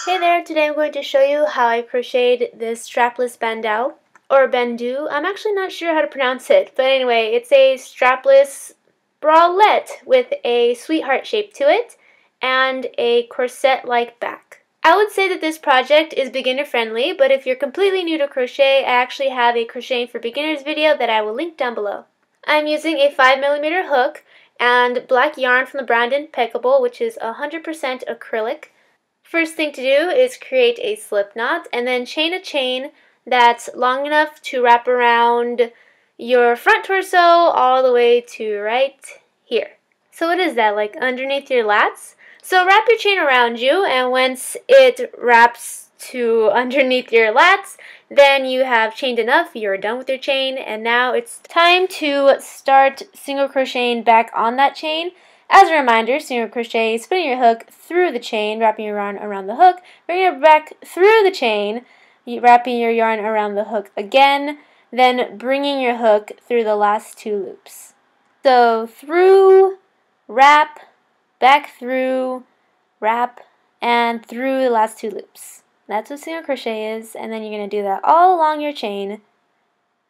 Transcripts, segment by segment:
Hey there, today I'm going to show you how I crocheted this strapless bandeau, or Bandeau. I'm actually not sure how to pronounce it, but anyway, it's a strapless bralette with a sweetheart shape to it and a corset-like back. I would say that this project is beginner friendly, but if you're completely new to crochet, I actually have a Crocheting for Beginners video that I will link down below. I'm using a 5mm hook and black yarn from the brand Impeccable, which is 100% acrylic. First thing to do is create a slip knot and then chain a chain that's long enough to wrap around your front torso all the way to right here. So what is that, like underneath your lats? So wrap your chain around you, and once it wraps to underneath your lats, then you have chained enough, you're done with your chain, and now it's time to start single crocheting back on that chain. As a reminder, single crochet is putting your hook through the chain, wrapping your yarn around the hook, bringing it back through the chain, wrapping your yarn around the hook again, then bringing your hook through the last two loops. So through, wrap, back through, wrap, and through the last two loops. That's what single crochet is, and then you're going to do that all along your chain.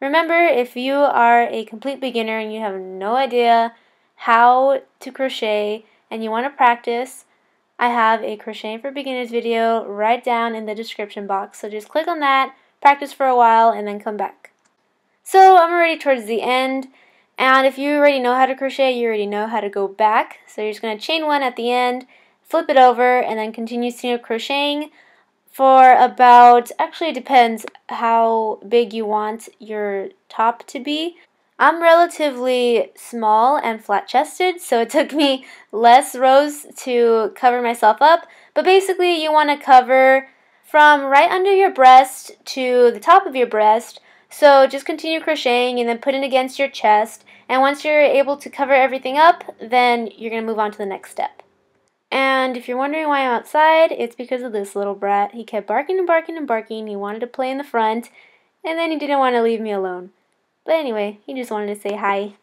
Remember, if you are a complete beginner and you have no idea how to crochet and you want to practice, I have a Crocheting for Beginners video right down in the description box. So just click on that, practice for a while, and then come back. So I'm already towards the end, and if you already know how to crochet, you already know how to go back. So you're just going to chain one at the end, flip it over, and then continue single crocheting for about, actually it depends how big you want your top to be. I'm relatively small and flat-chested, so it took me less rows to cover myself up. But basically, you want to cover from right under your breast to the top of your breast. So just continue crocheting and then put it against your chest. And once you're able to cover everything up, then you're going to move on to the next step. And if you're wondering why I'm outside, it's because of this little brat. He kept barking and barking and barking. He wanted to play in the front, and then he didn't want to leave me alone. But anyway, he just wanted to say hi.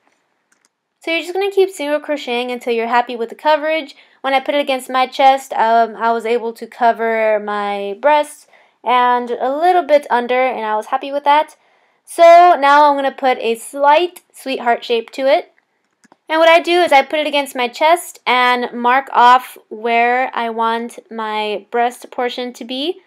So you're just going to keep single crocheting until you're happy with the coverage. When I put it against my chest, I was able to cover my breasts and a little bit under, and I was happy with that. So now I'm going to put a slight sweetheart shape to it. And what I do is I put it against my chest and mark off where I want my breast portion to be.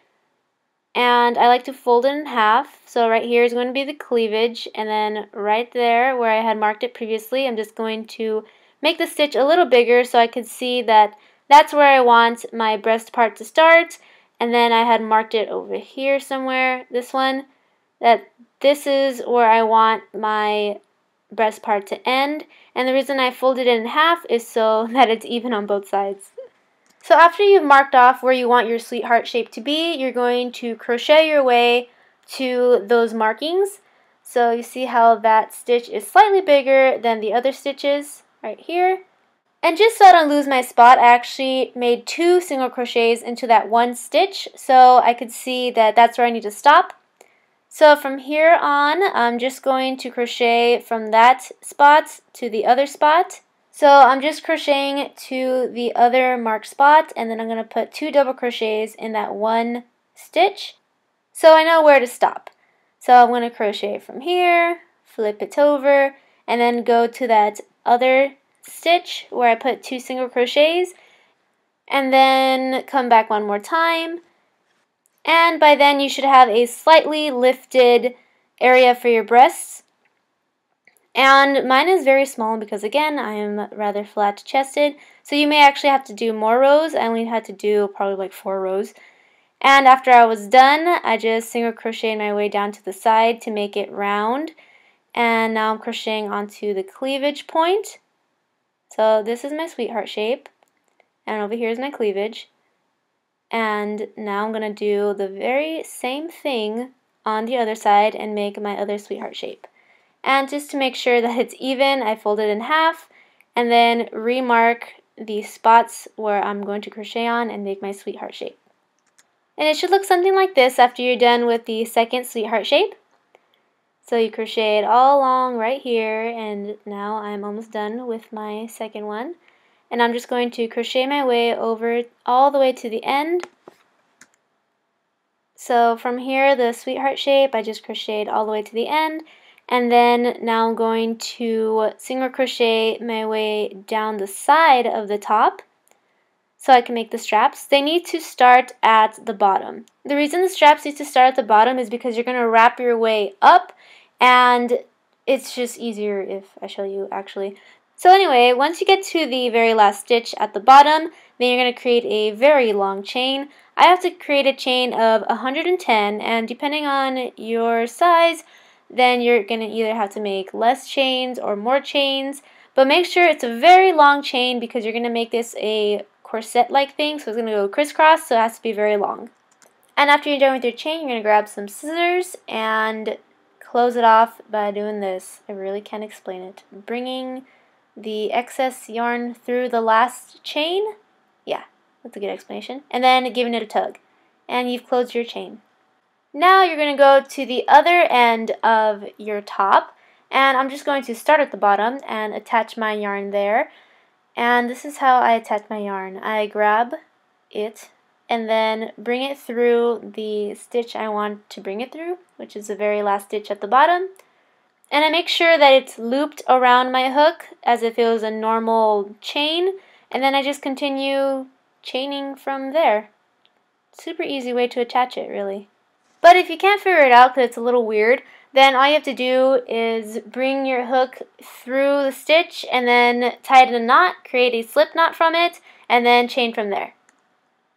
And I like to fold it in half. So right here is going to be the cleavage, and then right there where I had marked it previously, I'm just going to make the stitch a little bigger so I could see that that's where I want my breast part to start. And then I had marked it over here somewhere, this one, that this is where I want my breast part to end. And the reason I folded it in half is so that it's even on both sides. So after you've marked off where you want your sweetheart shape to be, you're going to crochet your way to those markings. So you see how that stitch is slightly bigger than the other stitches right here. And just so I don't lose my spot, I actually made 2 single crochets into that one stitch so I could see that that's where I need to stop. So from here on, I'm just going to crochet from that spot to the other spot. So I'm just crocheting to the other marked spot, and then I'm going to put 2 double crochets in that one stitch so I know where to stop. So I'm going to crochet from here, flip it over, and then go to that other stitch where I put 2 single crochets, and then come back one more time. And by then you should have a slightly lifted area for your breasts. And mine is very small because, again, I am rather flat-chested, so you may actually have to do more rows. I only had to do probably like 4 rows. And after I was done, I just single crocheted my way down to the side to make it round. And now I'm crocheting onto the cleavage point. So this is my sweetheart shape, and over here is my cleavage. And now I'm going to do the very same thing on the other side and make my other sweetheart shape. And just to make sure that it's even, I fold it in half and then remark the spots where I'm going to crochet on and make my sweetheart shape. And it should look something like this after you're done with the second sweetheart shape. So you crochet it all along right here, and now I'm almost done with my second one. And I'm just going to crochet my way over all the way to the end. So from here, the sweetheart shape, I just crocheted all the way to the end. And then now I'm going to single crochet my way down the side of the top so I can make the straps. They need to start at the bottom. The reason the straps need to start at the bottom is because you're going to wrap your way up, and it's just easier if I show you actually. So anyway, once you get to the very last stitch at the bottom, then you're going to create a very long chain. I have to create a chain of 110, and depending on your size, then you're going to either have to make less chains or more chains. But make sure it's a very long chain because you're going to make this a corset-like thing, so it's going to go crisscross, so it has to be very long. And after you're done with your chain, you're going to grab some scissors and close it off by doing this. I really can't explain it. Bringing the excess yarn through the last chain. Yeah, that's a good explanation. And then giving it a tug. And you've closed your chain. Now you're going to go to the other end of your top. And I'm just going to start at the bottom and attach my yarn there. And this is how I attach my yarn. I grab it and then bring it through the stitch I want to bring it through, which is the very last stitch at the bottom. And I make sure that it's looped around my hook as if it was a normal chain, and then I just continue chaining from there. Super easy way to attach it, really. But if you can't figure it out because it's a little weird, then all you have to do is bring your hook through the stitch and then tie it in a knot, create a slip knot from it, and then chain from there.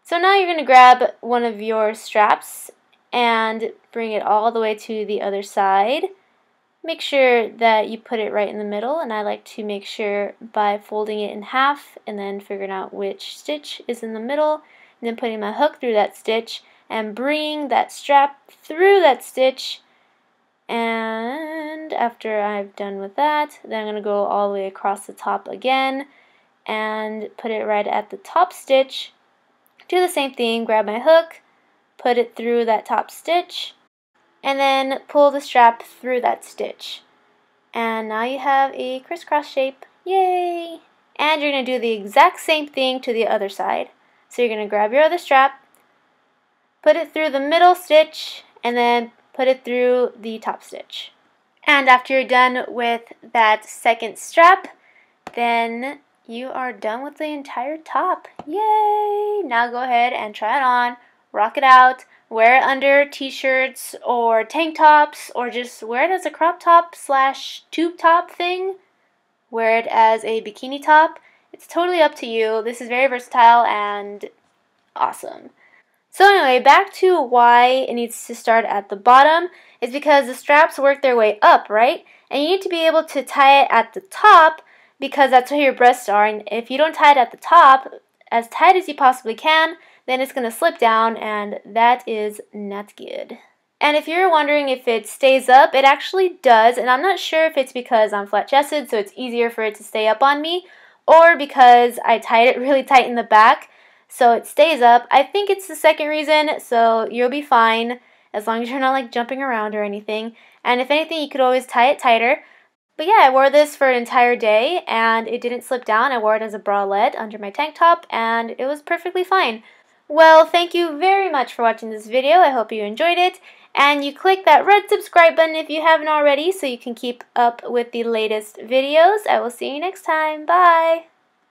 So now you're going to grab one of your straps and bring it all the way to the other side. Make sure that you put it right in the middle, and I like to make sure by folding it in half and then figuring out which stitch is in the middle, and then putting my hook through that stitch and bringing that strap through that stitch. And after I've done with that, then I'm going to go all the way across the top again and put it right at the top stitch. Do the same thing, grab my hook, put it through that top stitch, and then pull the strap through that stitch. And now you have a crisscross shape. Yay! And you're going to do the exact same thing to the other side. So you're going to grab your other strap, put it through the middle stitch, and then put it through the top stitch. And after you're done with that second strap, then you are done with the entire top. Yay! Now go ahead and try it on, rock it out, wear it under t-shirts or tank tops, or just wear it as a crop top / tube top thing. Wear it as a bikini top. It's totally up to you. This is very versatile and awesome. So anyway, back to why it needs to start at the bottom is because the straps work their way up, right? And you need to be able to tie it at the top because that's where your breasts are. And if you don't tie it at the top as tight as you possibly can, then it's going to slip down, and that is not good. And if you're wondering if it stays up, it actually does, and I'm not sure if it's because I'm flat-chested, so it's easier for it to stay up on me, or because I tied it really tight in the back, so it stays up. I think it's the second reason, so you'll be fine as long as you're not like jumping around or anything. And if anything, you could always tie it tighter. But yeah, I wore this for an entire day, and it didn't slip down. I wore it as a bralette under my tank top, and it was perfectly fine. Well, thank you very much for watching this video. I hope you enjoyed it. And you click that red subscribe button if you haven't already so you can keep up with the latest videos. I will see you next time. Bye!